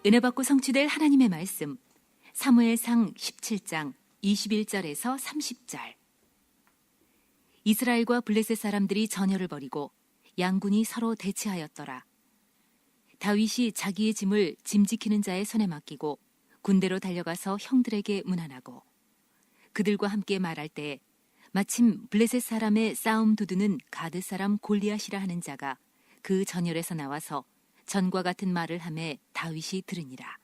은혜 받고 성취될 하나님의 말씀, 사무엘상 17장 21절에서 30절. 이스라엘과 블레셋 사람들이 전열을 벌이고 양군이 서로 대치하였더라. 다윗이 자기의 짐을 짐 지키는 자의 손에 맡기고 군대로 달려가서 형들에게 문안하고 그들과 함께 말할 때에 마침 블레셋 사람의 싸움 두두는 가드 사람 골리앗이라 하는 자가 그 전열에서 나와서 전과 같은 말을 하매 다윗이 들으니라.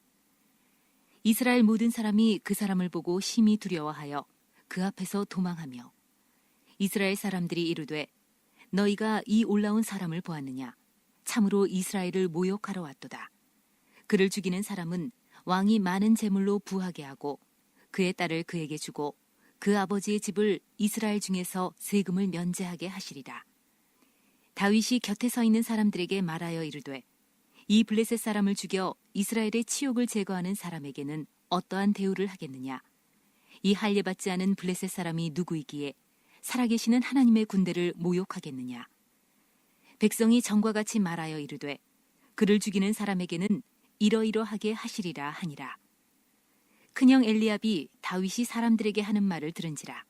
이스라엘 모든 사람이 그 사람을 보고 심히 두려워하여 그 앞에서 도망하며 이스라엘 사람들이 이르되 너희가 이 올라온 사람을 보았느냐? 참으로 이스라엘을 모욕하러 왔도다. 그를 죽이는 사람은 왕이 많은 재물로 부하게 하고 그의 딸을 그에게 주고 그 아버지의 집을 이스라엘 중에서 세금을 면제하게 하시리라. 다윗이 곁에 서 있는 사람들에게 말하여 이르되 이 블레셋 사람을 죽여 이스라엘의 치욕을 제거하는 사람에게는 어떠한 대우를 하겠느냐? 이 할례받지 않은 블레셋 사람이 누구이기에 살아계시는 하나님의 군대를 모욕하겠느냐? 백성이 전과 같이 말하여 이르되 그를 죽이는 사람에게는 이러이러하게 하시리라 하니라. 큰형 엘리압이 다윗이 사람들에게 하는 말을 들은지라.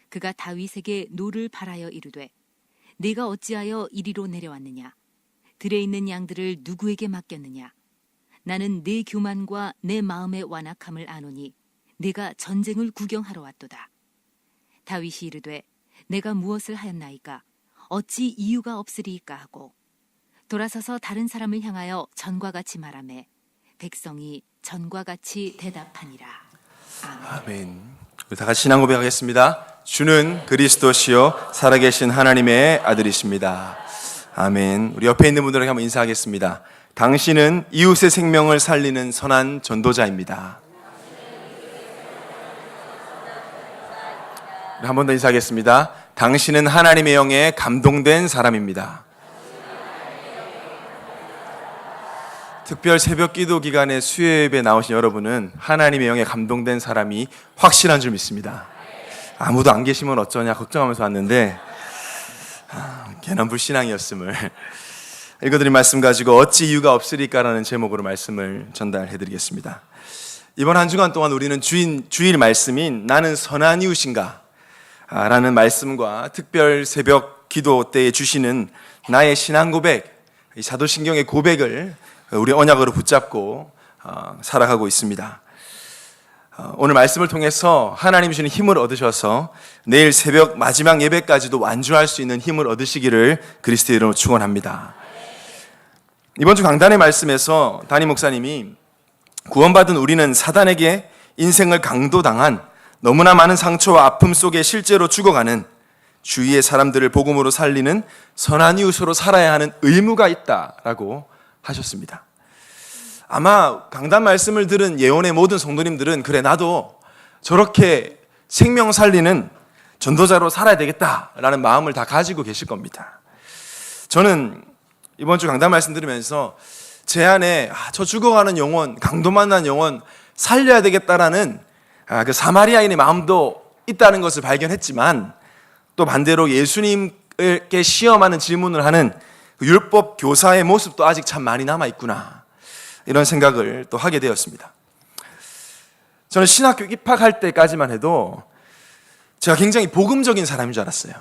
그가 다윗에게 노를 발하여 이르되 네가 어찌하여 이리로 내려왔느냐? 들에 있는 양들을 누구에게 맡겼느냐? 나는 네 교만과 내 마음의 완악함을 아노니 네가 전쟁을 구경하러 왔도다. 다윗이 이르되 내가 무엇을 하였나이까? 어찌 이유가 없으리이까 하고 돌아서서 다른 사람을 향하여 전과 같이 말하매 백성이 전과 같이 대답하니라. 아멘. 우리 다 같이 신앙 고백하겠습니다. 주는 그리스도시요 살아계신 하나님의 아들이십니다. 아멘. 우리 옆에 있는 분들에게 한번 인사하겠습니다. 당신은 이웃의 생명을 살리는 선한 전도자입니다. 한 번 더 인사하겠습니다. 당신은 하나님의 영에 감동된 사람입니다. 특별 새벽 기도 기간에 수요 예배에 나오신 여러분은 하나님의 영에 감동된 사람이 확실한 줄 믿습니다. 아무도 안 계시면 어쩌냐 걱정하면서 왔는데 괜한 불신앙이었음을 읽어드린 말씀 가지고 어찌 이유가 없으리까라는 제목으로 말씀을 전달해드리겠습니다. 이번 한 주간 동안 우리는 주일 말씀인 나는 선한 이웃인가 라는 말씀과 특별 새벽 기도 때에 주시는 나의 신앙 고백, 이 사도신경의 고백을 우리 언약으로 붙잡고 살아가고 있습니다. 오늘 말씀을 통해서 하나님 주시는 힘을 얻으셔서 내일 새벽 마지막 예배까지도 완주할 수 있는 힘을 얻으시기를 그리스도의 이름으로 축원합니다. 이번 주 강단의 말씀에서 담임 목사님이 구원받은 우리는 사단에게 인생을 강도당한 너무나 많은 상처와 아픔 속에 실제로 죽어가는 주위의 사람들을 복음으로 살리는 선한 이웃으로 살아야 하는 의무가 있다라고 하셨습니다. 아마 강단 말씀을 들은 예언의 모든 성도님들은 그래 나도 저렇게 생명 살리는 전도자로 살아야 되겠다라는 마음을 다 가지고 계실 겁니다. 저는 이번 주 강단 말씀 들으면서 제 안에 저 죽어가는 영혼, 강도 만난 영혼 살려야 되겠다라는 그 사마리아인의 마음도 있다는 것을 발견했지만 또 반대로 예수님께 시험하는 질문을 하는 율법 교사의 모습도 아직 참 많이 남아있구나 이런 생각을 또 하게 되었습니다. 저는 신학교 입학할 때까지만 해도 제가 굉장히 복음적인 사람인 줄 알았어요.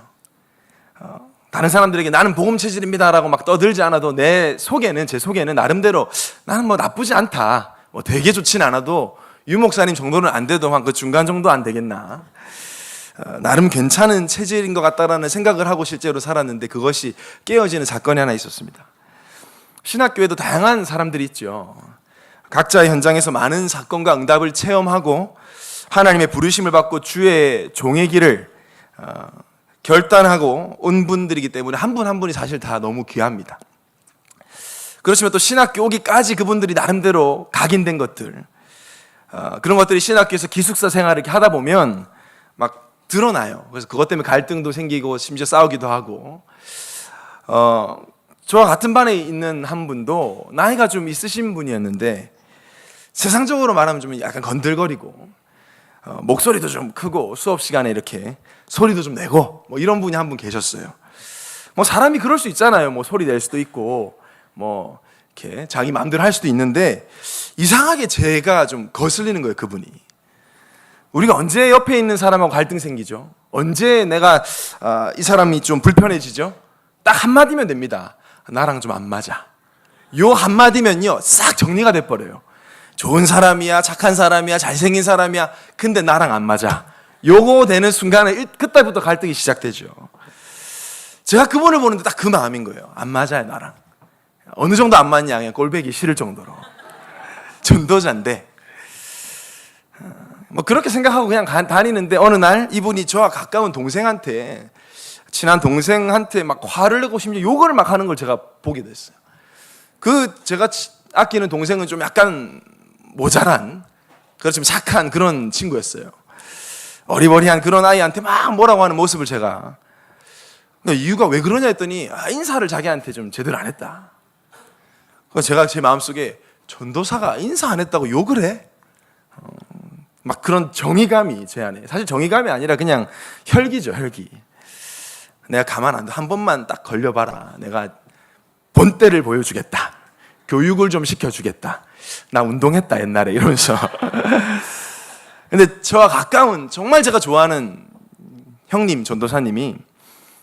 다른 사람들에게 나는 복음 체질입니다 라고 막 떠들지 않아도 제 속에는 나름대로 나는 뭐 나쁘지 않다, 뭐 되게 좋진 않아도 유 목사님 정도는 안 돼도 한 그 중간 정도 안 되겠나, 나름 괜찮은 체질인 것 같다라는 생각을 하고 실제로 살았는데 그것이 깨어지는 사건이 하나 있었습니다. 신학교에도 다양한 사람들이 있죠. 각자의 현장에서 많은 사건과 응답을 체험하고 하나님의 부르심을 받고 주의 종의 길을 결단하고 온 분들이기 때문에 한 분 한 분이 사실 다 너무 귀합니다. 그렇지만 또 신학교 오기까지 그분들이 나름대로 각인된 것들, 그런 것들이 신학교에서 기숙사 생활을 이렇게 하다 보면 막 드러나요. 그래서 그것 때문에 갈등도 생기고 심지어 싸우기도 하고, 저와 같은 반에 있는 한 분도 나이가 좀 있으신 분이었는데 세상적으로 말하면 좀 약간 건들거리고 목소리도 좀 크고 수업 시간에 이렇게 소리도 좀 내고 뭐 이런 분이 한 분 계셨어요. 뭐 사람이 그럴 수 있잖아요. 뭐 소리 낼 수도 있고 뭐 이렇게 자기 마음대로 할 수도 있는데 이상하게 제가 좀 거슬리는 거예요, 그분이. 우리가 언제 옆에 있는 사람하고 갈등 생기죠? 언제 내가 이 사람이 좀 불편해지죠? 딱 한마디면 됩니다. 나랑 좀 안 맞아. 요 한마디면요 싹 정리가 돼버려요. 좋은 사람이야, 착한 사람이야, 잘생긴 사람이야, 근데 나랑 안 맞아. 요거 되는 순간에 그때부터 갈등이 시작되죠. 제가 그분을 보는데 딱 그 마음인 거예요. 안 맞아요, 나랑. 어느 정도 안 맞냐, 그냥 꼴배기 싫을 정도로. 전도자인데 뭐 그렇게 생각하고 그냥 다니는데 어느 날 이분이 저와 가까운 동생한테, 친한 동생한테 막 화를 내고 심지어 욕을 막 하는 걸 제가 보게 됐어요. 제가 아끼는 동생은 좀 약간 모자란, 그렇지만 착한 그런 친구였어요. 어리버리한 그런 아이한테 막 뭐라고 하는 모습을 제가, 이유가 왜 그러냐 했더니 인사를 자기한테 좀 제대로 안 했다. 그래서 제가 제 마음속에 전도사가 인사 안 했다고 욕을 해? 막 그런 정의감이 제 안에, 사실 정의감이 아니라 그냥 혈기죠, 혈기. 내가 가만 안 둬. 한 번만 딱 걸려봐라. 내가 본때를 보여주겠다. 교육을 좀 시켜주겠다. 나 운동했다 옛날에 이러면서. 근데 저와 가까운 정말 제가 좋아하는 형님, 전도사님이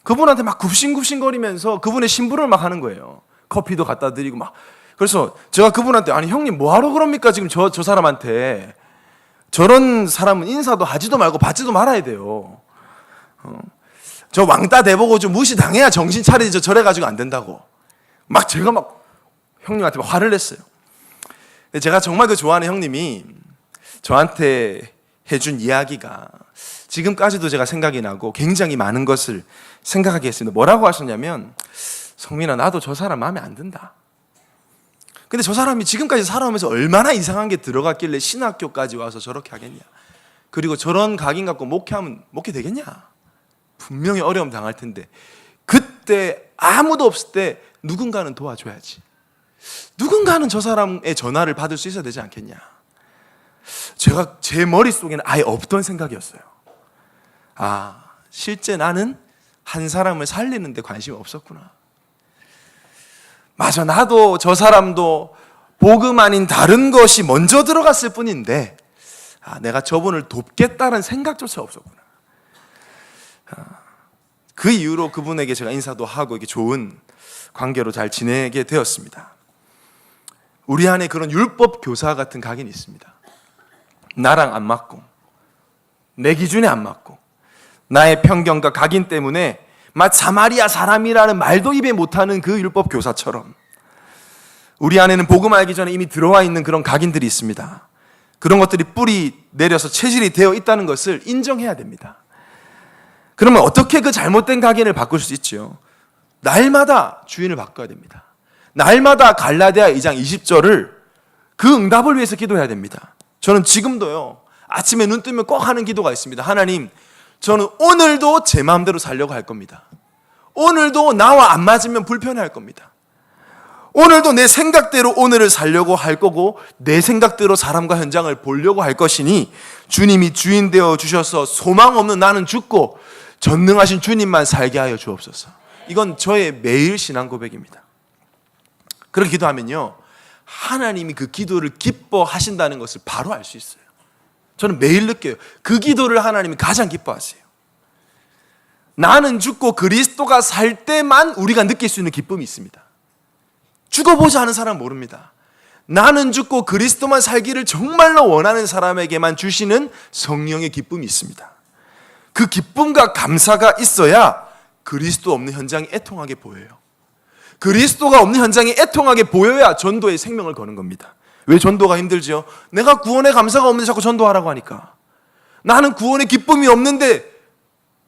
그분한테 막 굽신굽신거리면서 그분의 심부름을 막 하는 거예요. 커피도 갖다 드리고 막. 그래서 제가 그분한테, 아니 형님 뭐하러 그럽니까 지금 저 사람한테. 저런 사람은 인사도 하지도 말고 받지도 말아야 돼요. 저 왕따 대보고 좀 무시당해야 정신 차리지, 저래가지고 안 된다고. 막 제가 막 형님한테 막 화를 냈어요. 근데 제가 정말 그 좋아하는 형님이 저한테 해준 이야기가 지금까지도 제가 생각이 나고 굉장히 많은 것을 생각하게 했습니다. 뭐라고 하셨냐면, 성민아, 나도 저 사람 마음에 안 든다. 근데 저 사람이 지금까지 살아오면서 얼마나 이상한 게 들어갔길래 신학교까지 와서 저렇게 하겠냐. 그리고 저런 각인 갖고 목회하면 목회 되겠냐. 분명히 어려움 당할 텐데 그때 아무도 없을 때 누군가는 도와줘야지. 누군가는 저 사람의 전화를 받을 수 있어야 되지 않겠냐. 제가 제 머릿속에는 아예 없던 생각이었어요. 실제 나는 한 사람을 살리는 데 관심이 없었구나. 맞아, 나도 저 사람도 복음 아닌 다른 것이 먼저 들어갔을 뿐인데 내가 저분을 돕겠다는 생각조차 없었구나. 그 이후로 그분에게 제가 인사도 하고 이렇게 좋은 관계로 잘 지내게 되었습니다. 우리 안에 그런 율법 교사 같은 각인이 있습니다. 나랑 안 맞고, 내 기준에 안 맞고, 나의 편견과 각인 때문에 사마리아 사람이라는 말도 입에 못하는 그 율법 교사처럼 우리 안에는 복음 알기 전에 이미 들어와 있는 그런 각인들이 있습니다. 그런 것들이 뿌리 내려서 체질이 되어 있다는 것을 인정해야 됩니다. 그러면 어떻게 그 잘못된 각인을 바꿀 수 있죠? 날마다 주인을 바꿔야 됩니다. 날마다 갈라디아 2장 20절을 그 응답을 위해서 기도해야 됩니다. 저는 지금도요, 아침에 눈 뜨면 꼭 하는 기도가 있습니다. 하나님, 저는 오늘도 제 마음대로 살려고 할 겁니다. 오늘도 나와 안 맞으면 불편해할 겁니다. 오늘도 내 생각대로 오늘을 살려고 할 거고 내 생각대로 사람과 현장을 보려고 할 것이니 주님이 주인 되어 주셔서 소망 없는 나는 죽고 전능하신 주님만 살게 하여 주옵소서. 이건 저의 매일 신앙 고백입니다. 그렇게 기도하면요, 하나님이 그 기도를 기뻐하신다는 것을 바로 알 수 있어요. 저는 매일 느껴요. 그 기도를 하나님이 가장 기뻐하세요. 나는 죽고 그리스도가 살 때만 우리가 느낄 수 있는 기쁨이 있습니다. 죽어보지 않은 사람은 모릅니다. 나는 죽고 그리스도만 살기를 정말로 원하는 사람에게만 주시는 성령의 기쁨이 있습니다. 그 기쁨과 감사가 있어야 그리스도 없는 현장이 애통하게 보여요. 그리스도가 없는 현장이 애통하게 보여야 전도의 생명을 거는 겁니다. 왜 전도가 힘들지요? 내가 구원의 감사가 없는데 자꾸 전도하라고 하니까. 나는 구원의 기쁨이 없는데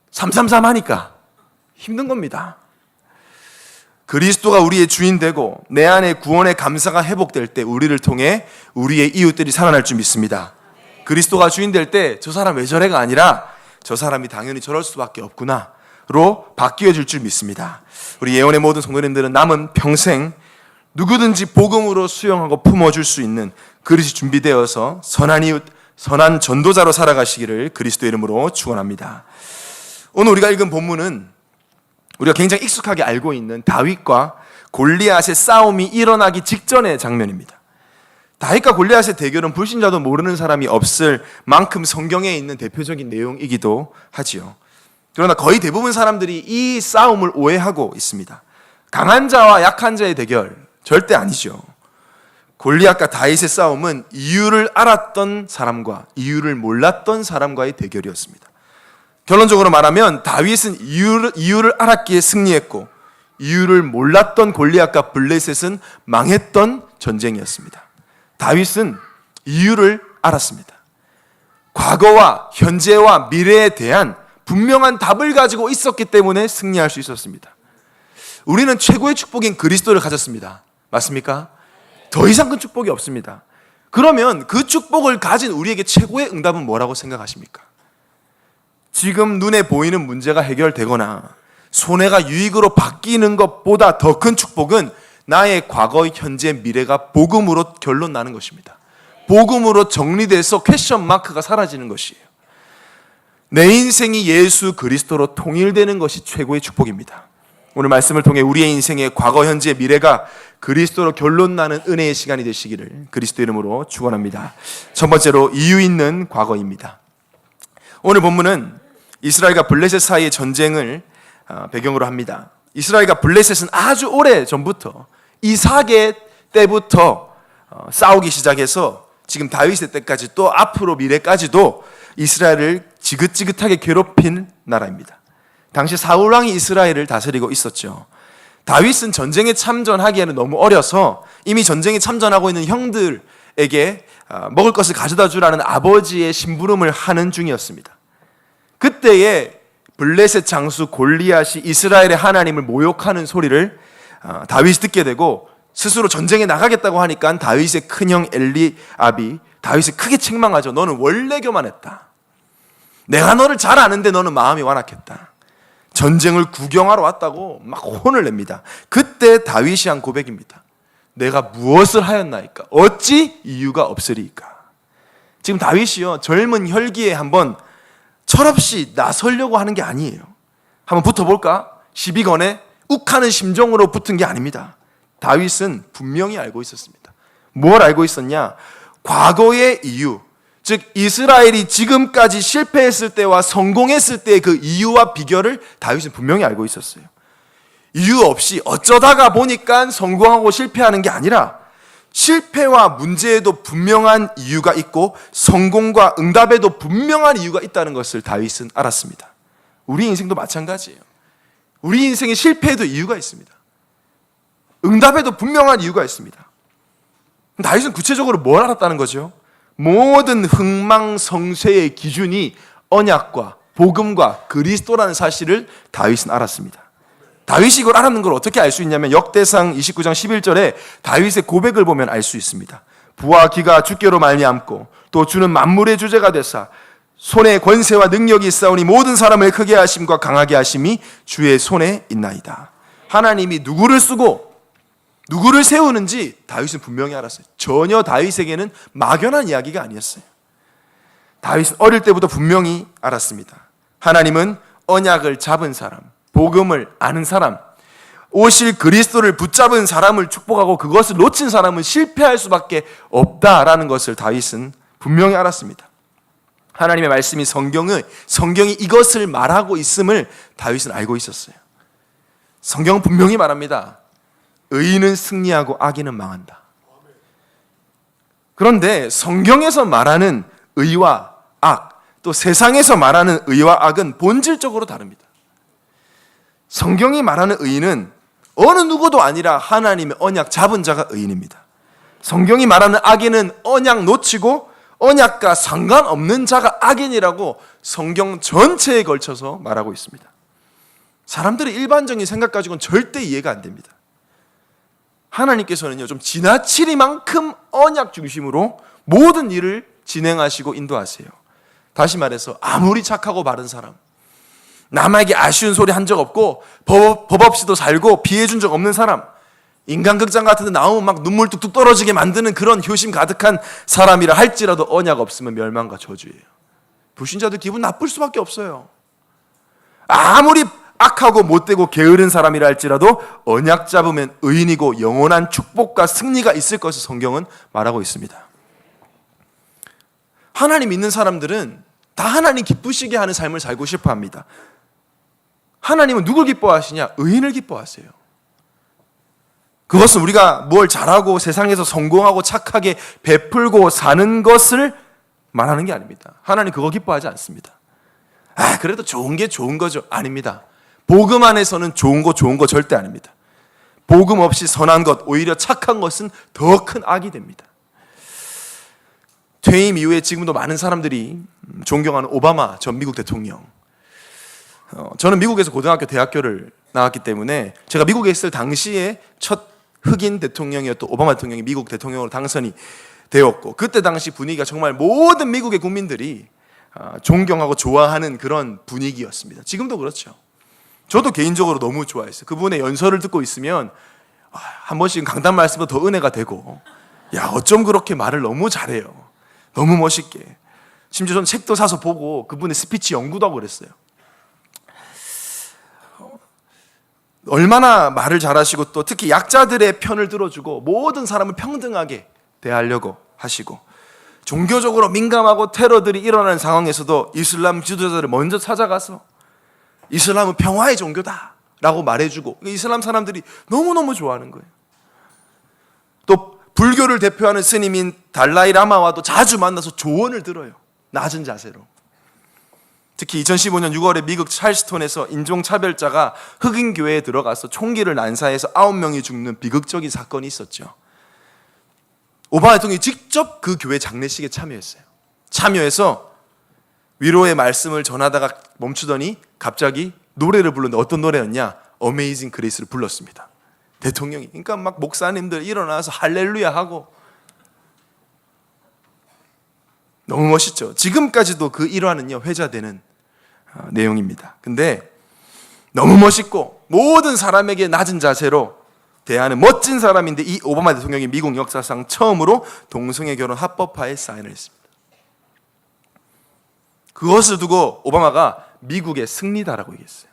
333 하니까 힘든 겁니다. 그리스도가 우리의 주인 되고 내 안에 구원의 감사가 회복될 때 우리를 통해 우리의 이웃들이 살아날 줄 믿습니다. 그리스도가 주인 될 때 저 사람 왜 저래가 아니라 저 사람이 당연히 저럴 수밖에 없구나로 바뀌어질 줄 믿습니다. 우리 예언의 모든 성도님들은 남은 평생 누구든지 복음으로 수용하고 품어줄 수 있는 그릇이 준비되어서 선한 이웃, 선한 전도자로 살아가시기를 그리스도 이름으로 축원합니다. 오늘 우리가 읽은 본문은 우리가 굉장히 익숙하게 알고 있는 다윗과 골리앗의 싸움이 일어나기 직전의 장면입니다. 다윗과 골리앗의 대결은 불신자도 모르는 사람이 없을 만큼 성경에 있는 대표적인 내용이기도 하지요. 그러나 거의 대부분 사람들이 이 싸움을 오해하고 있습니다. 강한 자와 약한 자의 대결 절대 아니죠. 골리앗과 다윗의 싸움은 이유를 알았던 사람과 이유를 몰랐던 사람과의 대결이었습니다. 결론적으로 말하면 다윗은 이유를 알았기에 승리했고 이유를 몰랐던 골리앗과 블레셋은 망했던 전쟁이었습니다. 다윗은 이유를 알았습니다. 과거와 현재와 미래에 대한 분명한 답을 가지고 있었기 때문에 승리할 수 있었습니다. 우리는 최고의 축복인 그리스도를 가졌습니다. 맞습니까? 더 이상 큰 축복이 없습니다. 그러면 그 축복을 가진 우리에게 최고의 응답은 뭐라고 생각하십니까? 지금 눈에 보이는 문제가 해결되거나 손해가 유익으로 바뀌는 것보다 더 큰 축복은 나의 과거, 현재, 미래가 복음으로 결론 나는 것입니다. 복음으로 정리돼서 퀘션 마크가 사라지는 것이에요. 내 인생이 예수 그리스도로 통일되는 것이 최고의 축복입니다. 오늘 말씀을 통해 우리의 인생의 과거, 현재, 미래가 그리스도로 결론 나는 은혜의 시간이 되시기를 그리스도 이름으로 축원합니다. 첫 번째로 이유 있는 과거입니다. 오늘 본문은 이스라엘과 블레셋 사이의 전쟁을 배경으로 합니다. 이스라엘과 블레셋은 아주 오래 전부터 이삭의 때부터 싸우기 시작해서 지금 다윗의 때까지 또 앞으로 미래까지도 이스라엘을 지긋지긋하게 괴롭힌 나라입니다. 당시 사울 왕이 이스라엘을 다스리고 있었죠. 다윗은 전쟁에 참전하기에는 너무 어려서 이미 전쟁에 참전하고 있는 형들에게 먹을 것을 가져다 주라는 아버지의 심부름을 하는 중이었습니다. 그때에 블레셋 장수 골리앗이 이스라엘의 하나님을 모욕하는 소리를 다윗이 듣게 되고 스스로 전쟁에 나가겠다고 하니까 다윗의 큰형 엘리압이 다윗을 크게 책망하죠. 너는 원래 교만했다. 내가 너를 잘 아는데 너는 마음이 완악했다. 전쟁을 구경하러 왔다고 막 혼을 냅니다. 그때 다윗이 한 고백입니다. 내가 무엇을 하였나이까? 어찌 이유가 없으리까? 지금 다윗이요, 젊은 혈기에 한번 철없이 나서려고 하는 게 아니에요. 한번 붙어볼까? 시비건에 욱하는 심정으로 붙은 게 아닙니다. 다윗은 분명히 알고 있었습니다. 뭘 알고 있었냐? 과거의 이유, 즉 이스라엘이 지금까지 실패했을 때와 성공했을 때의 그 이유와 비결을 다윗은 분명히 알고 있었어요. 이유 없이 어쩌다가 보니까 성공하고 실패하는 게 아니라 실패와 문제에도 분명한 이유가 있고 성공과 응답에도 분명한 이유가 있다는 것을 다윗은 알았습니다. 우리 인생도 마찬가지예요. 우리 인생의 실패에도 이유가 있습니다. 응답에도 분명한 이유가 있습니다. 다윗은 구체적으로 뭘 알았다는 거죠? 모든 흥망성쇠의 기준이 언약과 복음과 그리스도라는 사실을 다윗은 알았습니다. 다윗이 이걸 알았는 걸 어떻게 알 수 있냐면 역대상 29장 11절에 다윗의 고백을 보면 알 수 있습니다. 부와 기가 주께로 말미암고 또 주는 만물의 주제가 되사 손에 권세와 능력이 있사오니 모든 사람을 크게 하심과 강하게 하심이 주의 손에 있나이다. 하나님이 누구를 쓰고 누구를 세우는지 다윗은 분명히 알았어요. 전혀 다윗에게는 막연한 이야기가 아니었어요. 다윗은 어릴 때부터 분명히 알았습니다. 하나님은 언약을 잡은 사람, 복음을 아는 사람, 오실 그리스도를 붙잡은 사람을 축복하고 그것을 놓친 사람은 실패할 수밖에 없다라는 것을 다윗은 분명히 알았습니다. 하나님의 말씀이 성경이 이것을 말하고 있음을 다윗은 알고 있었어요. 성경은 분명히 말합니다. 의인은 승리하고 악인은 망한다. 그런데 성경에서 말하는 의와 악, 또 세상에서 말하는 의와 악은 본질적으로 다릅니다. 성경이 말하는 의인은 어느 누구도 아니라 하나님의 언약 잡은 자가 의인입니다. 성경이 말하는 악인은 언약 놓치고 언약과 상관없는 자가 악인이라고 성경 전체에 걸쳐서 말하고 있습니다. 사람들의 일반적인 생각 가지고는 절대 이해가 안 됩니다. 하나님께서는요, 좀 지나치리만큼 언약 중심으로 모든 일을 진행하시고 인도하세요. 다시 말해서 아무리 착하고 바른 사람, 남에게 아쉬운 소리 한 적 없고 법 없이도 살고 피해준 적 없는 사람, 인간극장 같은 데 나오면 막 눈물 뚝뚝 떨어지게 만드는 그런 효심 가득한 사람이라 할지라도 언약 없으면 멸망과 저주예요. 불신자들 기분 나쁠 수밖에 없어요. 아무리 악하고 못되고 게으른 사람이라 할지라도 언약 잡으면 의인이고 영원한 축복과 승리가 있을 것을 성경은 말하고 있습니다. 하나님 믿는 사람들은 다 하나님 기쁘시게 하는 삶을 살고 싶어 합니다. 하나님은 누굴 기뻐하시냐? 의인을 기뻐하세요. 그것은 우리가 뭘 잘하고 세상에서 성공하고 착하게 베풀고 사는 것을 말하는 게 아닙니다. 하나님 그거 기뻐하지 않습니다. 그래도 좋은 게 좋은 거죠. 아닙니다. 복음 안에서는 좋은 거 절대 아닙니다. 복음 없이 선한 것, 오히려 착한 것은 더 큰 악이 됩니다. 퇴임 이후에 지금도 많은 사람들이 존경하는 오바마 전 미국 대통령. 저는 미국에서 고등학교, 대학교를 나왔기 때문에 제가 미국에 있을 당시에 첫 흑인 대통령이었던 오바마 대통령이 미국 대통령으로 당선이 되었고, 그때 당시 분위기가 정말 모든 미국의 국민들이 존경하고 좋아하는 그런 분위기였습니다. 지금도 그렇죠. 저도 개인적으로 너무 좋아했어요. 그분의 연설을 듣고 있으면 한 번씩 강단 말씀도 더 은혜가 되고, 야, 어쩜 그렇게 말을 너무 잘해요. 너무 멋있게. 심지어 저는 책도 사서 보고 그분의 스피치 연구도 하고 그랬어요. 얼마나 말을 잘하시고 또 특히 약자들의 편을 들어주고 모든 사람을 평등하게 대하려고 하시고, 종교적으로 민감하고 테러들이 일어나는 상황에서도 이슬람 지도자들을 먼저 찾아가서 이슬람은 평화의 종교다 라고 말해주고, 이슬람 사람들이 너무너무 좋아하는 거예요. 또 불교를 대표하는 스님인 달라이 라마와도 자주 만나서 조언을 들어요. 낮은 자세로. 특히 2015년 6월에 미국 찰스톤에서 인종차별자가 흑인 교회에 들어가서 총기를 난사해서 9명이 죽는 비극적인 사건이 있었죠. 오바마 대통령이 직접 그 교회 장례식에 참여했어요. 참여해서 위로의 말씀을 전하다가 멈추더니 갑자기 노래를 부르는데 어떤 노래였냐? 어메이징 그레이스를 불렀습니다. 대통령이. 그러니까 막 목사님들 일어나서 할렐루야 하고, 너무 멋있죠. 지금까지도 그 일화는요 회자되는 내용입니다. 근데 너무 멋있고 모든 사람에게 낮은 자세로 대하는 멋진 사람인데, 이 오바마 대통령이 미국 역사상 처음으로 동성애 결혼 합법화에 사인을 했습니다. 그것을 두고 오바마가 미국의 승리다라고 얘기했어요.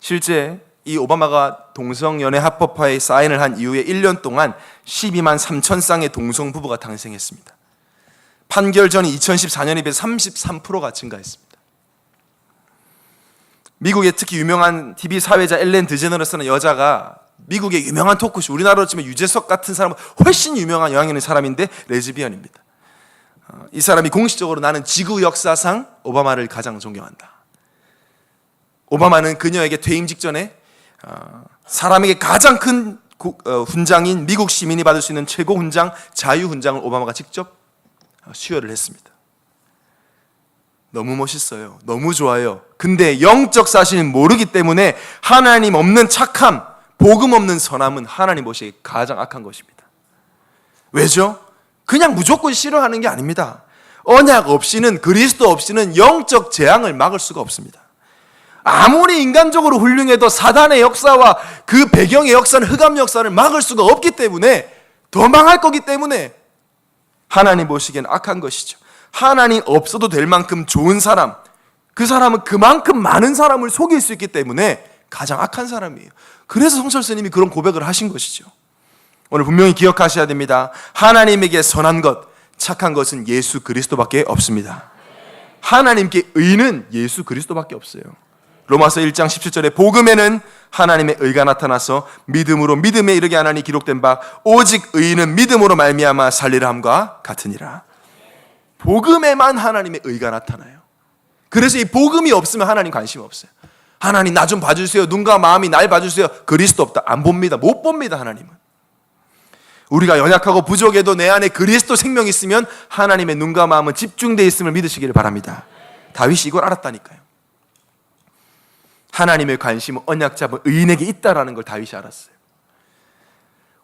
실제 이 오바마가 동성연애 합법화에 사인을 한 이후에 1년 동안 12만 3천 쌍의 동성 부부가 탄생했습니다. 판결 전이 2014년에 비해 33%가 증가했습니다. 미국의 특히 유명한 TV 사회자 엘렌 드제너러스라는 여자가 미국의 유명한 토크쇼, 우리나라로 치면 유재석 같은 사람은 훨씬 유명한 영향력 있는 사람인데 레즈비언입니다. 이 사람이 공식적으로 나는 지구 역사상 오바마를 가장 존경한다. 오바마는 그녀에게 퇴임 직전에 사람에게 가장 큰 훈장인 미국 시민이 받을 수 있는 최고 훈장, 자유훈장을 오바마가 직접 수여를 했습니다. 너무 멋있어요. 너무 좋아요. 근데 영적 사실은 모르기 때문에 하나님 없는 착함, 복음 없는 선함은 하나님 보시기에 가장 악한 것입니다. 왜죠? 그냥 무조건 싫어하는 게 아닙니다. 언약 없이는, 그리스도 없이는 영적 재앙을 막을 수가 없습니다. 아무리 인간적으로 훌륭해도 사단의 역사와 그 배경의 역사는, 흑암 역사를 막을 수가 없기 때문에, 더 망할 거기 때문에 하나님 보시기엔 악한 것이죠. 하나님 없어도 될 만큼 좋은 사람, 그 사람은 그만큼 많은 사람을 속일 수 있기 때문에 가장 악한 사람이에요. 그래서 성철 스님이 그런 고백을 하신 것이죠. 오늘 분명히 기억하셔야 됩니다. 하나님에게 선한 것, 착한 것은 예수 그리스도밖에 없습니다. 하나님께 의는 예수 그리스도밖에 없어요. 로마서 1장 17절에 복음에는 하나님의 의가 나타나서 믿음으로 믿음에 이르게 하나니 기록된 바 오직 의인은 믿음으로 말미암아 살리라 함과 같으니라. 복음에만 하나님의 의가 나타나요. 그래서 이 복음이 없으면 하나님 관심 없어요. 하나님 나 좀 봐주세요. 눈과 마음이 날 봐주세요. 그리스도 없다. 안 봅니다. 못 봅니다. 하나님은. 우리가 연약하고 부족해도 내 안에 그리스도 생명이 있으면 하나님의 눈과 마음은 집중되어 있음을 믿으시기를 바랍니다. 다윗이 이걸 알았다니까요. 하나님의 관심은 언약 잡은 의인에게 있다라는 걸 다윗이 알았어요.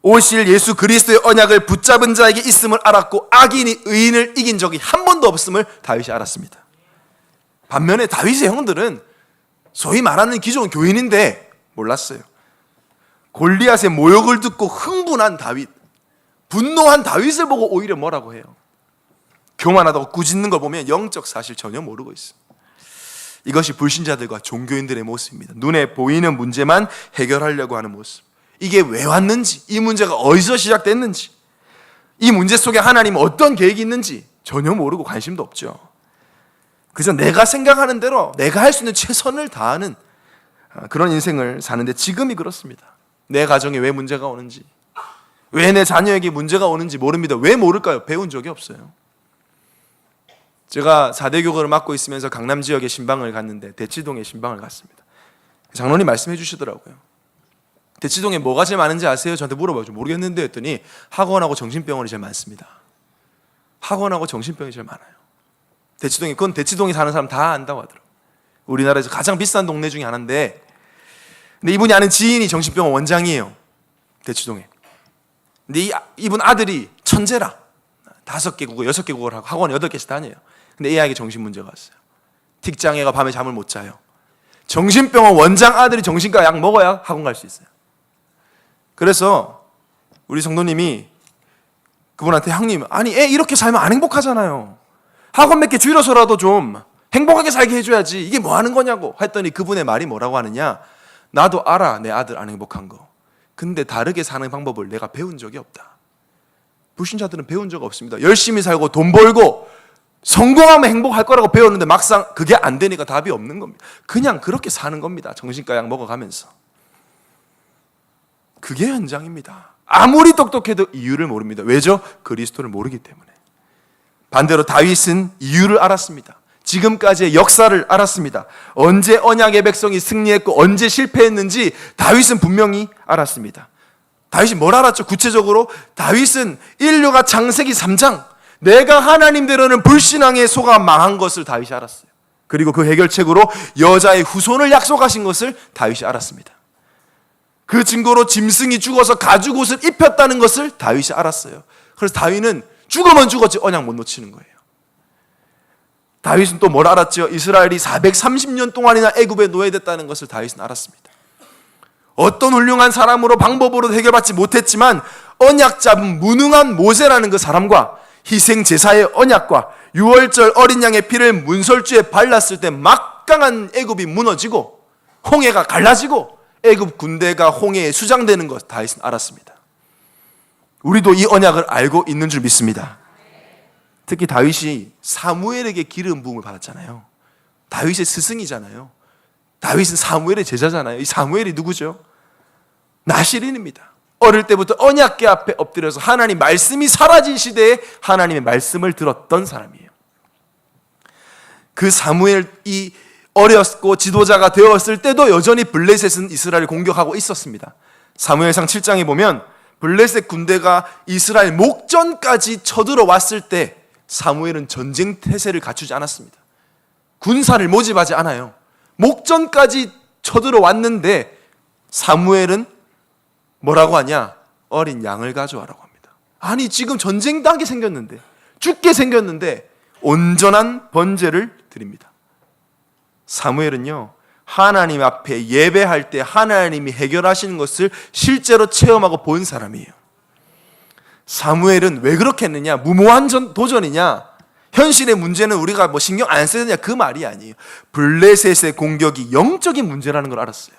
오실 예수 그리스도의 언약을 붙잡은 자에게 있음을 알았고 악인이 의인을 이긴 적이 한 번도 없음을 다윗이 알았습니다. 반면에 다윗의 형들은 소위 말하는 기존 교인인데 몰랐어요. 골리앗의 모욕을 듣고 흥분한 다윗, 분노한 다윗을 보고 오히려 뭐라고 해요? 교만하다고 꾸짖는 걸 보면 영적 사실 전혀 모르고 있어요. 이것이 불신자들과 종교인들의 모습입니다. 눈에 보이는 문제만 해결하려고 하는 모습. 이게 왜 왔는지, 이 문제가 어디서 시작됐는지, 이 문제 속에 하나님은 어떤 계획이 있는지 전혀 모르고 관심도 없죠. 그저 내가 생각하는 대로 내가 할 수 있는 최선을 다하는 그런 인생을 사는데 지금이 그렇습니다. 내 가정에 왜 문제가 오는지, 왜 내 자녀에게 문제가 오는지 모릅니다. 왜 모를까요? 배운 적이 없어요. 제가 4대 교구를 맡고 있으면서 강남 지역에 신방을 갔는데 대치동에 신방을 갔습니다. 장로님 말씀해 주시더라고요. 대치동에 뭐가 제일 많은지 아세요? 저한테 물어봐요. 모르겠는데 했더니 학원하고 정신병원이 제일 많습니다. 학원하고 정신병이 제일 많아요. 대치동에, 그건 대치동에 사는 사람 다 안다고 하더라고요. 우리나라에서 가장 비싼 동네 중에 하나인데, 근데 이분이 아는 지인이 정신병원 원장이에요. 대치동에. 근데 이분 아들이 천재라. 5개 국어, 6개 국어를 하고 학원 8개씩 다녀요. 근데 이 아이에게 정신 문제가 왔어요. 틱장애가 밤에 잠을 못 자요. 정신병원 원장 아들이 정신과 약 먹어야 학원 갈 수 있어요. 그래서 우리 성도님이 그분한테, 형님, 아니 애 이렇게 살면 안 행복하잖아요. 학원 몇 개 줄여서라도 좀 행복하게 살게 해줘야지. 이게 뭐 하는 거냐고 했더니 그분의 말이 뭐라고 하느냐, 나도 알아 내 아들 안 행복한 거. 근데 다르게 사는 방법을 내가 배운 적이 없다. 불신자들은 배운 적 없습니다. 열심히 살고 돈 벌고 성공하면 행복할 거라고 배웠는데 막상 그게 안 되니까 답이 없는 겁니다. 그냥 그렇게 사는 겁니다. 정신과 약 먹어가면서. 그게 현장입니다. 아무리 똑똑해도 이유를 모릅니다. 왜죠? 그리스도를 모르기 때문에. 반대로 다윗은 이유를 알았습니다. 지금까지의 역사를 알았습니다. 언제 언약의 백성이 승리했고 언제 실패했는지 다윗은 분명히 알았습니다. 다윗이 뭘 알았죠? 구체적으로 다윗은 인류가 창세기 3장 내가 하나님대로는 불신앙에 속아 망한 것을 다윗이 알았어요. 그리고 그 해결책으로 여자의 후손을 약속하신 것을 다윗이 알았습니다. 그 증거로 짐승이 죽어서 가죽옷을 입혔다는 것을 다윗이 알았어요. 그래서 다윗은 죽으면 죽었지 언약 못 놓치는 거예요. 다윗은 또 뭘 알았죠? 이스라엘이 430년 동안이나 애굽에 노예됐다는 것을 다윗은 알았습니다. 어떤 훌륭한 사람으로 방법으로 해결받지 못했지만 언약 잡은 무능한 모세라는 그 사람과 희생 제사의 언약과 유월절 어린 양의 피를 문설주에 발랐을 때 막강한 애굽이 무너지고 홍해가 갈라지고 애굽 군대가 홍해에 수장되는 것 다윗은 알았습니다. 우리도 이 언약을 알고 있는 줄 믿습니다. 특히 다윗이 사무엘에게 기름 부음을 받았잖아요. 다윗의 스승이잖아요. 다윗은 사무엘의 제자잖아요. 이 사무엘이 누구죠? 나실인입니다. 어릴 때부터 언약궤 앞에 엎드려서 하나님 말씀이 사라진 시대에 하나님의 말씀을 들었던 사람이에요. 그 사무엘이 어렸고 지도자가 되었을 때도 여전히 블레셋은 이스라엘을 공격하고 있었습니다. 사무엘상 7장에 보면 블레셋 군대가 이스라엘 목전까지 쳐들어왔을 때 사무엘은 전쟁 태세를 갖추지 않았습니다. 군사를 모집하지 않아요. 목전까지 쳐들어왔는데 사무엘은 뭐라고 하냐? 어린 양을 가져와라고 합니다. 아니 지금 전쟁 당하게 생겼는데, 죽게 생겼는데 온전한 번제를 드립니다. 사무엘은요, 하나님 앞에 예배할 때 하나님이 해결하시는 것을 실제로 체험하고 본 사람이에요. 사무엘은 왜 그렇게 했느냐? 무모한 도전이냐? 현실의 문제는 우리가 뭐 신경 안 써야 되냐? 그 말이 아니에요. 블레셋의 공격이 영적인 문제라는 걸 알았어요.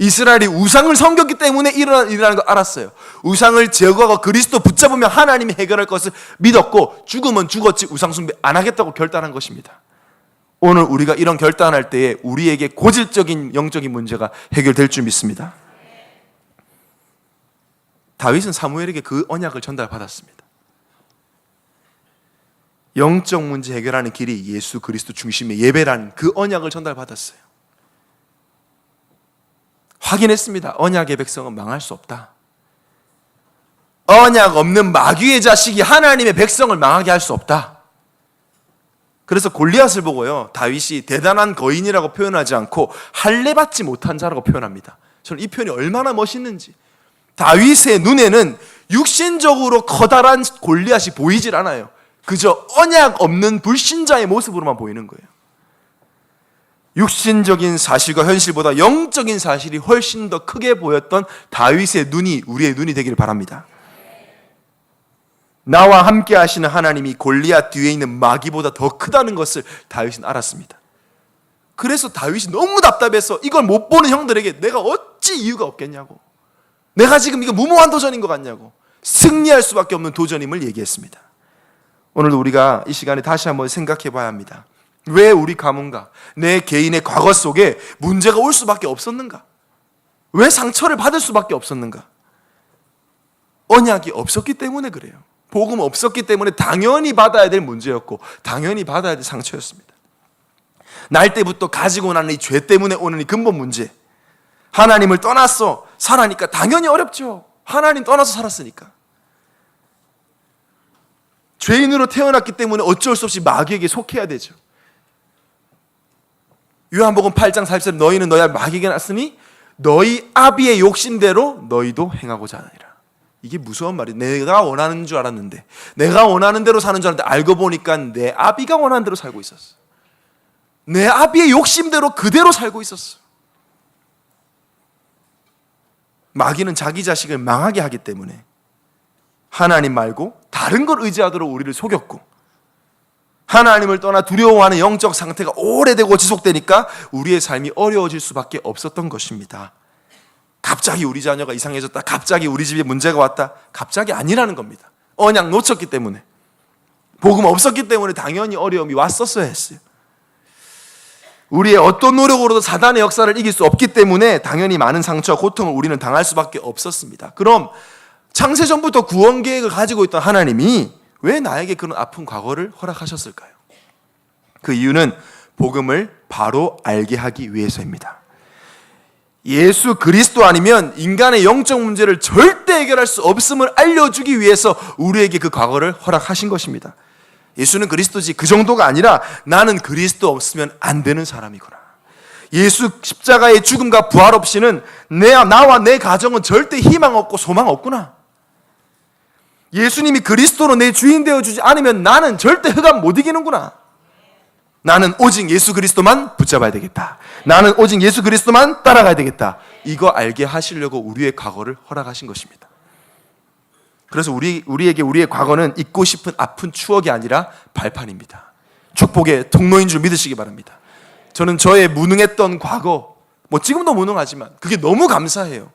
이스라엘이 우상을 섬겼기 때문에 일어나는 걸 알았어요. 우상을 제거하고 그리스도 붙잡으면 하나님이 해결할 것을 믿었고 죽으면 죽었지 우상 숭배 안 하겠다고 결단한 것입니다. 오늘 우리가 이런 결단할 때에 우리에게 고질적인 영적인 문제가 해결될 줄 믿습니다. 다윗은 사무엘에게 그 언약을 전달받았습니다. 영적 문제 해결하는 길이 예수 그리스도 중심의 예배라는 그 언약을 전달받았어요. 확인했습니다. 언약의 백성은 망할 수 없다. 언약 없는 마귀의 자식이 하나님의 백성을 망하게 할 수 없다. 그래서 골리앗을 보고요, 다윗이 대단한 거인이라고 표현하지 않고 할례받지 못한 자라고 표현합니다. 저는 이 표현이 얼마나 멋있는지. 다윗의 눈에는 육신적으로 커다란 골리앗이 보이질 않아요. 그저 언약 없는 불신자의 모습으로만 보이는 거예요. 육신적인 사실과 현실보다 영적인 사실이 훨씬 더 크게 보였던 다윗의 눈이 우리의 눈이 되기를 바랍니다. 나와 함께 하시는 하나님이 골리앗 뒤에 있는 마귀보다 더 크다는 것을 다윗은 알았습니다. 그래서 다윗이 너무 답답해서 이걸 못 보는 형들에게 내가 어찌 이유가 없겠냐고, 내가 지금 이거 무모한 도전인 것 같냐고, 승리할 수밖에 없는 도전임을 얘기했습니다. 오늘도 우리가 이 시간에 다시 한번 생각해 봐야 합니다. 왜 우리 가문과 내 개인의 과거 속에 문제가 올 수밖에 없었는가? 왜 상처를 받을 수밖에 없었는가? 언약이 없었기 때문에 그래요. 복음 없었기 때문에 당연히 받아야 될 문제였고 당연히 받아야 될 상처였습니다. 날 때부터 가지고 나는 이 죄 때문에 오는 이 근본 문제, 하나님을 떠났어 살아니까 당연히 어렵죠. 하나님 떠나서 살았으니까. 죄인으로 태어났기 때문에 어쩔 수 없이 마귀에게 속해야 되죠. 요한복음 8장 40절에 너희는 너희 마귀에게 났으니 너희 아비의 욕심대로 너희도 행하고자 하느니라. 이게 무서운 말이에요. 내가 원하는 줄 알았는데, 내가 원하는 대로 사는 줄 알았는데 알고 보니까 내 아비가 원하는 대로 살고 있었어. 내 아비의 욕심대로 그대로 살고 있었어. 마귀는 자기 자식을 망하게 하기 때문에 하나님 말고 다른 걸 의지하도록 우리를 속였고, 하나님을 떠나 두려워하는 영적 상태가 오래되고 지속되니까 우리의 삶이 어려워질 수밖에 없었던 것입니다. 갑자기 우리 자녀가 이상해졌다, 갑자기 우리 집에 문제가 왔다, 갑자기 아니라는 겁니다. 언약 놓쳤기 때문에, 복음 없었기 때문에 당연히 어려움이 왔었어야 했어요. 우리의 어떤 노력으로도 사단의 역사를 이길 수 없기 때문에 당연히 많은 상처와 고통을 우리는 당할 수밖에 없었습니다. 그럼 창세전부터 구원 계획을 가지고 있던 하나님이 왜 나에게 그런 아픈 과거를 허락하셨을까요? 그 이유는 복음을 바로 알게 하기 위해서입니다. 예수 그리스도 아니면 인간의 영적 문제를 절대 해결할 수 없음을 알려주기 위해서 우리에게 그 과거를 허락하신 것입니다. 예수는 그리스도지, 그 정도가 아니라 나는 그리스도 없으면 안 되는 사람이구나. 예수 십자가의 죽음과 부활 없이는 나와 내 가정은 절대 희망 없고 소망 없구나. 예수님이 그리스도로 내 주인 되어주지 않으면 나는 절대 흑암 못 이기는구나. 나는 오직 예수 그리스도만 붙잡아야 되겠다. 나는 오직 예수 그리스도만 따라가야 되겠다. 이거 알게 하시려고 우리의 과거를 허락하신 것입니다. 그래서 우리에게 우리의 과거는 잊고 싶은 아픈 추억이 아니라 발판입니다. 축복의 통로인 줄 믿으시기 바랍니다. 저는 저의 무능했던 과거, 지금도 무능하지만 그게 너무 감사해요.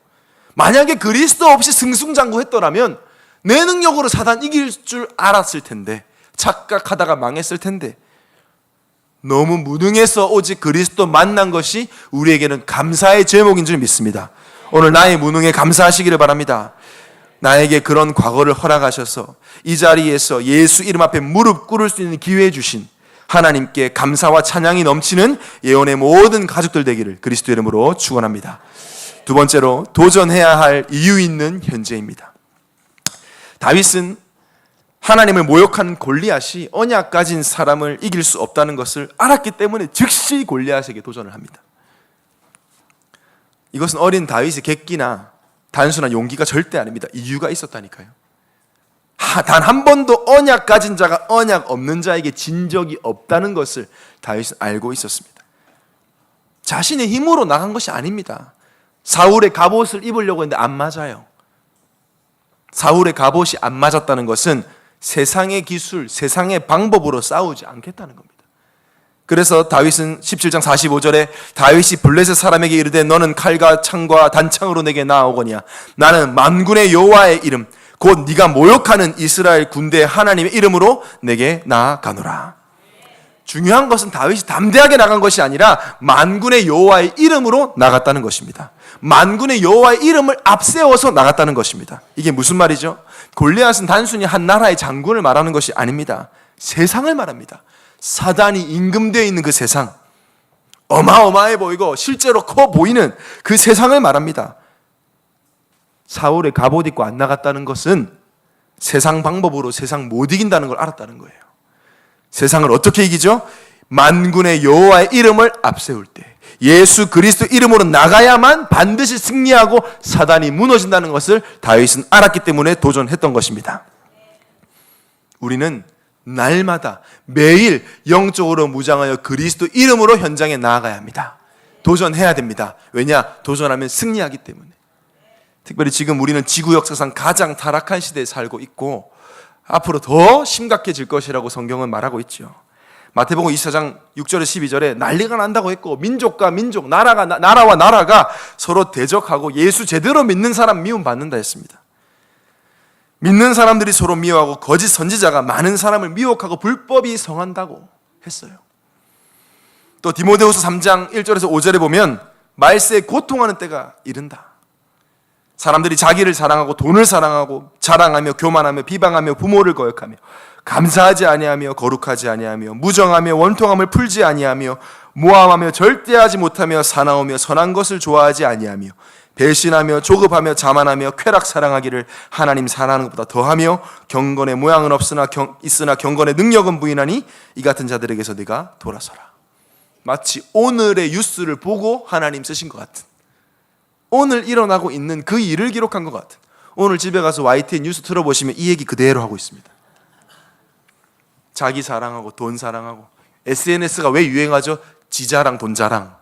만약에 그리스도 없이 승승장구했더라면 내 능력으로 사단 이길 줄 알았을 텐데, 착각하다가 망했을 텐데, 너무 무능해서 오직 그리스도 만난 것이 우리에게는 감사의 제목인 줄 믿습니다. 오늘 나의 무능에 감사하시기를 바랍니다. 나에게 그런 과거를 허락하셔서 이 자리에서 예수 이름 앞에 무릎 꿇을 수 있는 기회 주신 하나님께 감사와 찬양이 넘치는 예언의 모든 가족들 되기를 그리스도 이름으로 축원합니다. 두 번째로 도전해야 할 이유 있는 현재입니다. 다윗은 하나님을 모욕한 골리앗이 언약 가진 사람을 이길 수 없다는 것을 알았기 때문에 즉시 골리앗에게 도전을 합니다. 이것은 어린 다윗의 객기나 단순한 용기가 절대 아닙니다. 이유가 있었다니까요. 단 한 번도 언약 가진 자가 언약 없는 자에게 진 적이 없다는 것을 다윗은 알고 있었습니다. 자신의 힘으로 나간 것이 아닙니다. 사울의 갑옷을 입으려고 했는데 안 맞아요. 사울의 갑옷이 안 맞았다는 것은 세상의 기술, 세상의 방법으로 싸우지 않겠다는 겁니다. 그래서 다윗은 17장 45절에 다윗이 블레셋 사람에게 이르되 너는 칼과 창과 단창으로 내게 나아오거니와 나는 만군의 여호와의 이름 곧 네가 모욕하는 이스라엘 군대 하나님의 이름으로 내게 나아가노라. 중요한 것은 다윗이 담대하게 나간 것이 아니라 만군의 여호와의 이름으로 나갔다는 것입니다. 만군의 여호와의 이름을 앞세워서 나갔다는 것입니다. 이게 무슨 말이죠? 골리앗은 단순히 한 나라의 장군을 말하는 것이 아닙니다. 세상을 말합니다. 사단이 임금되어 있는 그 세상, 어마어마해 보이고 실제로 커 보이는 그 세상을 말합니다. 사울의 갑옷 입고 안 나갔다는 것은 세상 방법으로 세상 못 이긴다는 걸 알았다는 거예요. 세상을 어떻게 이기죠? 만군의 여호와의 이름을 앞세울 때 예수 그리스도 이름으로 나가야만 반드시 승리하고 사단이 무너진다는 것을 다윗은 알았기 때문에 도전했던 것입니다. 우리는 날마다 매일 영적으로 무장하여 그리스도 이름으로 현장에 나아가야 합니다. 도전해야 됩니다. 왜냐? 도전하면 승리하기 때문에. 특별히 지금 우리는 지구 역사상 가장 타락한 시대에 살고 있고 앞으로 더 심각해질 것이라고 성경은 말하고 있죠. 마태복음 24장 6절에 12절에 난리가 난다고 했고 민족과 민족, 나라와 나라가 서로 대적하고 예수 제대로 믿는 사람 미움받는다 했습니다. 믿는 사람들이 서로 미워하고 거짓 선지자가 많은 사람을 미혹하고 불법이 성한다고 했어요. 또 디모데후서 3장 1절에서 5절에 보면 말세에 고통하는 때가 이른다. 사람들이 자기를 사랑하고 돈을 사랑하고 자랑하며 교만하며 비방하며 부모를 거역하며 감사하지 아니하며 거룩하지 아니하며 무정하며 원통함을 풀지 아니하며 모함하며 절대하지 못하며 사나우며 선한 것을 좋아하지 아니하며 배신하며 조급하며 자만하며 쾌락 사랑하기를 하나님 사랑하는 것보다 더하며 경건의 모양은 있으나 경건의 능력은 부인하니 이 같은 자들에게서 네가 돌아서라. 마치 오늘의 뉴스를 보고 하나님 쓰신 것 같은, 오늘 일어나고 있는 그 일을 기록한 것 같은, 오늘 집에 가서 YTN 뉴스 틀어보시면 이 얘기 그대로 하고 있습니다. 자기 사랑하고 돈 사랑하고, SNS가 왜 유행하죠? 지자랑 돈자랑,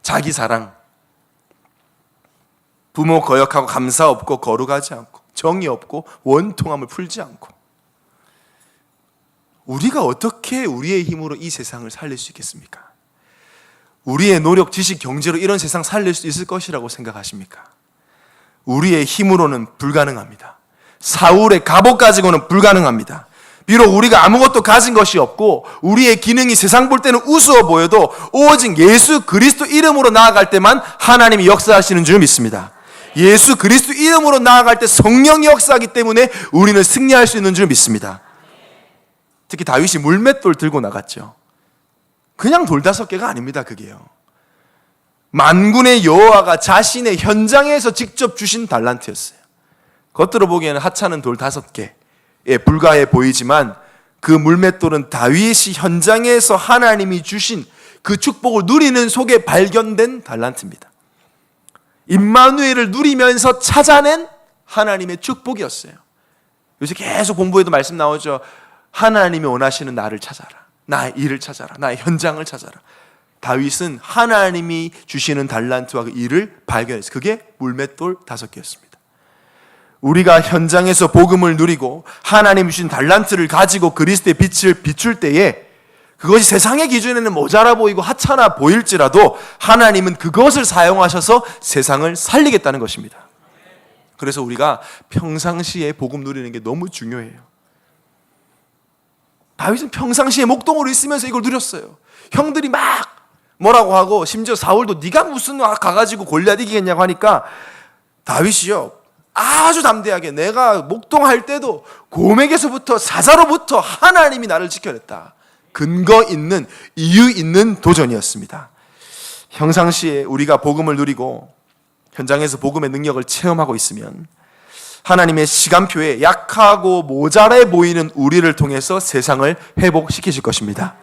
자기 사랑, 부모 거역하고 감사 없고 거룩하지 않고 정의 없고 원통함을 풀지 않고. 우리가 어떻게 우리의 힘으로 이 세상을 살릴 수 있겠습니까? 우리의 노력, 지식, 경제로 이런 세상 살릴 수 있을 것이라고 생각하십니까? 우리의 힘으로는 불가능합니다. 사울의 갑옷 가지고는 불가능합니다. 비록 우리가 아무것도 가진 것이 없고 우리의 기능이 세상 볼 때는 우스워 보여도 오직 예수 그리스도 이름으로 나아갈 때만 하나님이 역사하시는 줄 믿습니다. 예수 그리스도 이름으로 나아갈 때 성령이 역사하기 때문에 우리는 승리할 수 있는 줄 믿습니다. 특히 다윗이 물맷돌 들고 나갔죠. 그냥 돌 5개가 아닙니다. 그게요, 만군의 여호와가 자신의 현장에서 직접 주신 달란트였어요. 겉으로 보기에는 하찮은 돌 5개에 불과해 보이지만 그 물맷돌은 다윗이 현장에서 하나님이 주신 그 축복을 누리는 속에 발견된 달란트입니다. 임마누엘을 누리면서 찾아낸 하나님의 축복이었어요. 요새 계속 공부에도 말씀 나오죠. 하나님이 원하시는 나를 찾아라, 나의 일을 찾아라, 나의 현장을 찾아라. 다윗은 하나님이 주시는 달란트와 그 일을 발견했어요. 그게 물맷돌 5개였습니다. 우리가 현장에서 복음을 누리고 하나님이 주신 달란트를 가지고 그리스도의 빛을 비출 때에 그것이 세상의 기준에는 모자라 보이고 하찮아 보일지라도 하나님은 그것을 사용하셔서 세상을 살리겠다는 것입니다. 그래서 우리가 평상시에 복음 누리는 게 너무 중요해요. 다윗은 평상시에 목동으로 있으면서 이걸 누렸어요. 형들이 막 뭐라고 하고, 심지어 사울도 네가 무슨 가가지고 골리앗 이기겠냐고 하니까 다윗이요, 아주 담대하게 내가 목동할 때도 고맥에서부터 사자로부터 하나님이 나를 지켜냈다. 근거 있는, 이유 있는 도전이었습니다. 평상시에 우리가 복음을 누리고 현장에서 복음의 능력을 체험하고 있으면 하나님의 시간표에 약하고 모자라 보이는 우리를 통해서 세상을 회복시키실 것입니다.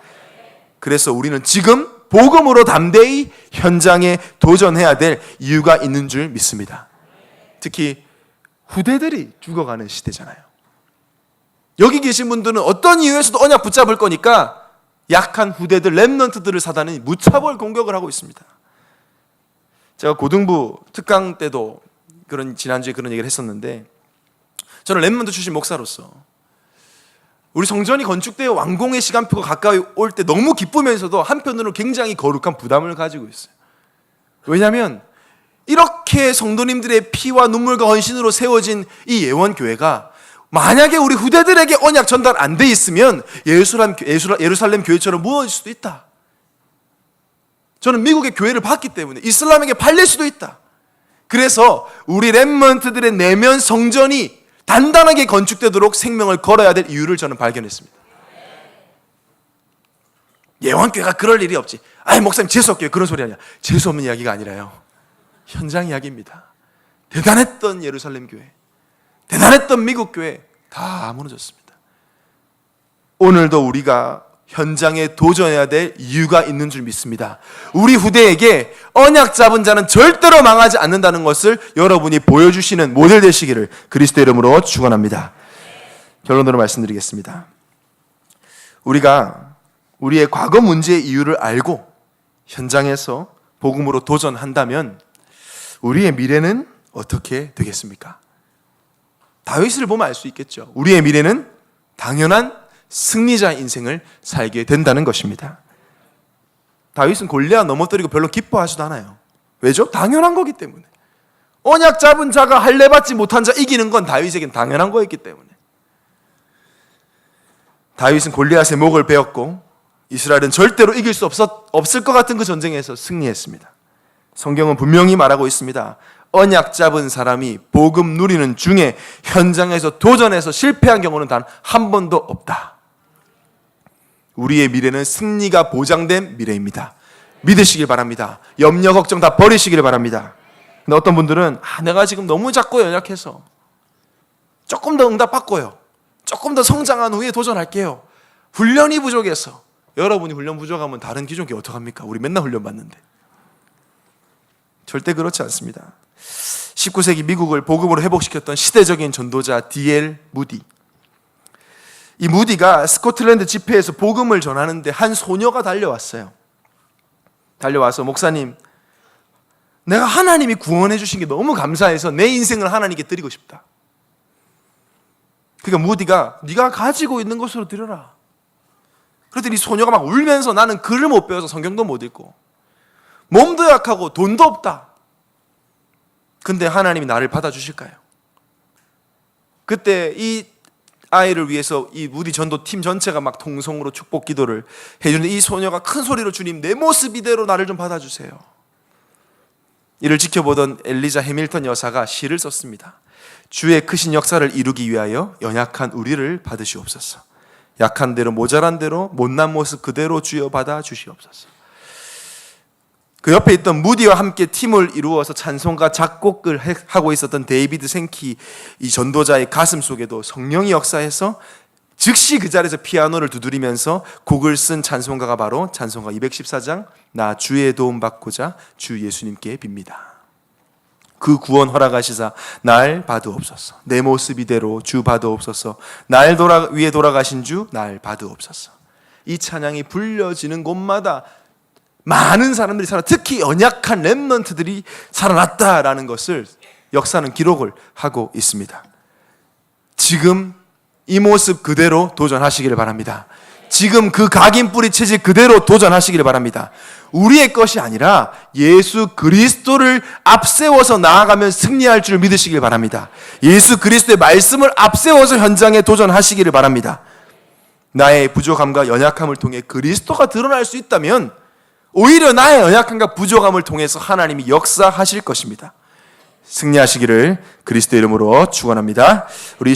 그래서 우리는 지금 복음으로 담대히 현장에 도전해야 될 이유가 있는 줄 믿습니다. 특히 후대들이 죽어가는 시대잖아요. 여기 계신 분들은 어떤 이유에서도 언약 붙잡을 거니까 약한 후대들, 렘넌트들을 사단이 무차별 공격을 하고 있습니다. 제가 고등부 특강 때도 지난주에 그런 얘기를 했었는데, 저는 렘넌트 출신 목사로서 우리 성전이 건축되어 완공의 시간표가 가까이 올 때 너무 기쁘면서도 한편으로 굉장히 거룩한 부담을 가지고 있어요. 왜냐하면 이렇게 성도님들의 피와 눈물과 헌신으로 세워진 이 예원교회가 만약에 우리 후대들에게 언약 전달 안 돼 있으면 예루살렘 교회처럼 무너질 수도 있다. 저는 미국의 교회를 봤기 때문에 이슬람에게 팔릴 수도 있다. 그래서 우리 렘넌트들의 내면 성전이 단단하게 건축되도록 생명을 걸어야 될 이유를 저는 발견했습니다. 예원교회가 그럴 일이 없지. 아이 목사님 재수없게 그런 소리 아니야. 재수없는 이야기가 아니라요, 현장 이야기입니다. 대단했던 예루살렘 교회, 대단했던 미국 교회 다 무너졌습니다. 오늘도 우리가 현장에 도전해야 될 이유가 있는 줄 믿습니다. 우리 후대에게 언약 잡은 자는 절대로 망하지 않는다는 것을 여러분이 보여주시는 모델 되시기를 그리스도 이름으로 축원합니다. 결론으로 말씀드리겠습니다. 우리가 우리의 과거 문제의 이유를 알고 현장에서 복음으로 도전한다면 우리의 미래는 어떻게 되겠습니까? 다윗을 보면 알 수 있겠죠. 우리의 미래는 당연한 승리자 인생을 살게 된다는 것입니다. 다윗은 골리앗 넘어뜨리고 별로 기뻐하지도 않아요. 왜죠? 당연한 거기 때문에. 언약 잡은 자가 할례 받지 못한 자 이기는 건 다윗에겐 당연한 거였기 때문에. 다윗은 골리앗의 목을 베었고 이스라엘은 절대로 이길 수 없을 것 같은 그 전쟁에서 승리했습니다. 성경은 분명히 말하고 있습니다. 언약 잡은 사람이 복음 누리는 중에 현장에서 도전해서 실패한 경우는 단 한 번도 없다. 우리의 미래는 승리가 보장된 미래입니다. 믿으시길 바랍니다. 염려 걱정 다 버리시길 바랍니다. 근데 어떤 분들은 내가 지금 너무 작고 연약해서 조금 더 응답 받고요, 조금 더 성장한 후에 도전할게요, 훈련이 부족해서. 여러분이 훈련 부족하면 다른 기종이 어떡합니까? 우리 맨날 훈련 받는데. 절대 그렇지 않습니다. 19세기 미국을 복음으로 회복시켰던 시대적인 전도자 D.L. 무디. 이 무디가 스코틀랜드 집회에서 복음을 전하는데 한 소녀가 달려왔어요. 달려와서, 목사님, 내가 하나님이 구원해 주신 게 너무 감사해서 내 인생을 하나님께 드리고 싶다. 그러니까 무디가 네가 가지고 있는 것으로 드려라. 그랬더니 이 소녀가 막 울면서, 나는 글을 못 배워서 성경도 못 읽고 몸도 약하고 돈도 없다. 근데 하나님이 나를 받아주실까요? 그때 이 아이를 위해서 이 무디 전도팀 전체가 막 통성으로 축복 기도를 해주는데, 이 소녀가 큰 소리로, 주님, 내 모습 이대로 나를 좀 받아주세요. 이를 지켜보던 엘리자 해밀턴 여사가 시를 썼습니다. 주의 크신 역사를 이루기 위하여 연약한 우리를 받으시옵소서. 약한 대로 모자란 대로 못난 모습 그대로 주여 받아 주시옵소서. 그 옆에 있던 무디와 함께 팀을 이루어서 찬송가 작곡을 하고 있었던 데이비드 생키 이 전도자의 가슴 속에도 성령이 역사해서 즉시 그 자리에서 피아노를 두드리면서 곡을 쓴 찬송가가 바로 찬송가 214장 나 주의 도움 받고자 주 예수님께 빕니다. 그 구원 허락하시사 날 받으옵소서. 내 모습 이대로 주 받으옵소서. 날 위에 돌아가신 주 날 받으옵소서. 이 찬양이 불려지는 곳마다 많은 사람들이 특히 연약한 렘넌트들이 살아났다라는 것을 역사는 기록을 하고 있습니다. 지금 이 모습 그대로 도전하시기를 바랍니다. 지금 그 각인 뿌리 체질 그대로 도전하시기를 바랍니다. 우리의 것이 아니라 예수 그리스도를 앞세워서 나아가면 승리할 줄 믿으시길 바랍니다. 예수 그리스도의 말씀을 앞세워서 현장에 도전하시기를 바랍니다. 나의 부족함과 연약함을 통해 그리스도가 드러날 수 있다면 오히려 나의 연약함과 부족함을 통해서 하나님이 역사하실 것입니다. 승리하시기를 그리스도 이름으로 축원합니다. 우리